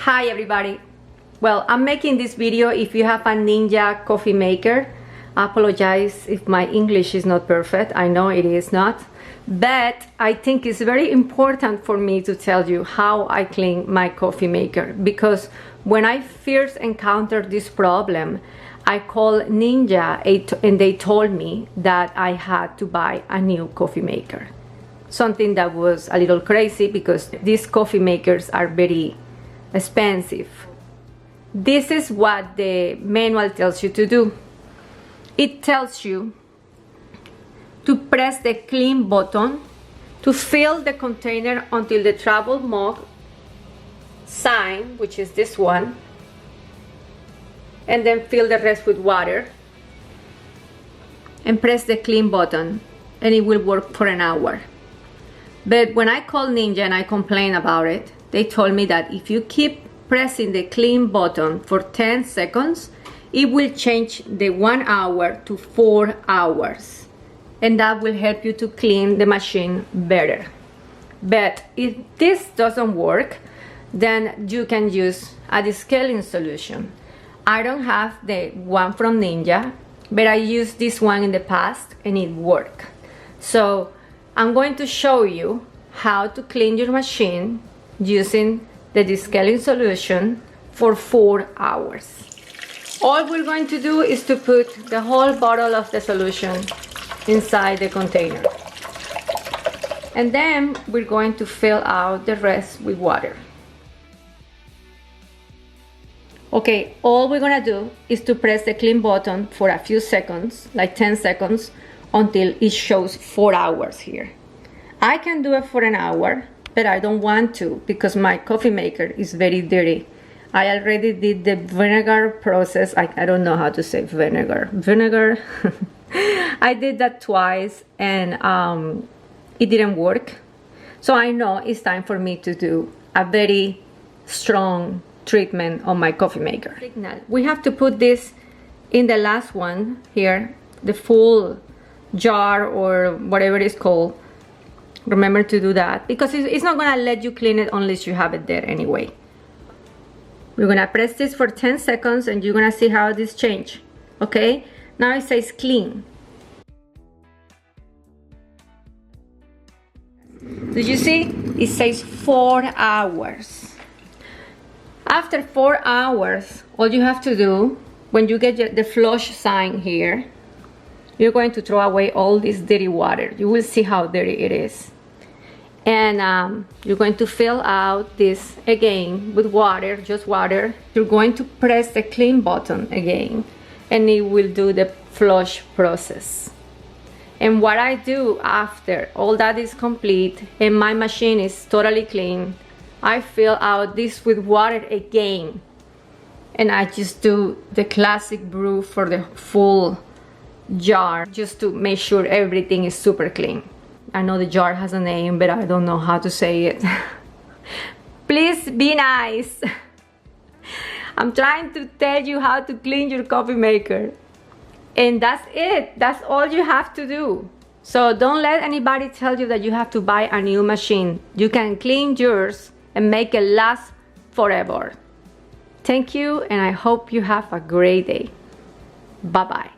Hi everybody. Well, I'm making this video if you have a Ninja coffee maker. I apologize if my English is not perfect. I know it is not. But I think it's very important for me to tell you how I clean my coffee maker, because when I first encountered this problem, I called Ninja and they told me that I had to buy a new coffee maker. Something that was a little crazy because these coffee makers are very expensive. This is what the manual tells you to do. It tells you to press the clean button to fill the container until the travel mug sign, which is this one, and then fill the rest with water and press the clean button, and it will work for an hour. But when I called Ninja and I complained about it, they told me that if you keep pressing the clean button for 10 seconds, it will change the 1 hour to 4 hours. And that will help you to clean the machine better. But if this doesn't work, then you can use a descaling solution. I don't have the one from Ninja, but I used this one in the past and it worked. So I'm going to show you how to clean your machine using the descaling solution for 4 hours. All we're going to do is to put the whole bottle of the solution inside the container. And then we're going to fill out the rest with water. Okay, all we're gonna do is to press the clean button for a few seconds, like 10 seconds, until it shows 4 hours here. I can do it for an hour, but I don't want to because my coffee maker is very dirty. I already did the vinegar process. I don't know how to say vinegar. I did that twice and it didn't work. So I know it's time for me to do a very strong treatment on my coffee maker. We have to put this in the last one here, the full jar or whatever it's called. Remember to do that because it's not gonna let you clean it unless you have it there anyway. We're gonna press this for 10 seconds and you're gonna see how this change. Okay, now it says clean. Did you see? It says 4 hours. After 4 hours, all you have to do, when you get the flush sign here, you're going to throw away all this dirty water. You will see how dirty it is. And you're going to fill out this again with water, just water. You're going to press the clean button again, and it will do the flush process. And what I do after all that is complete and my machine is totally clean, I fill out this with water again. And I just do the classic brew for the full jar just to make sure everything is super clean. I know the jar has a name, but I don't know how to say it. Please be nice. I'm trying to tell you how to clean your coffee maker. And that's it. That's all you have to do. So don't let anybody tell you that you have to buy a new machine. You can clean yours and make it last forever. Thank you, and I hope you have a great day. Bye-bye.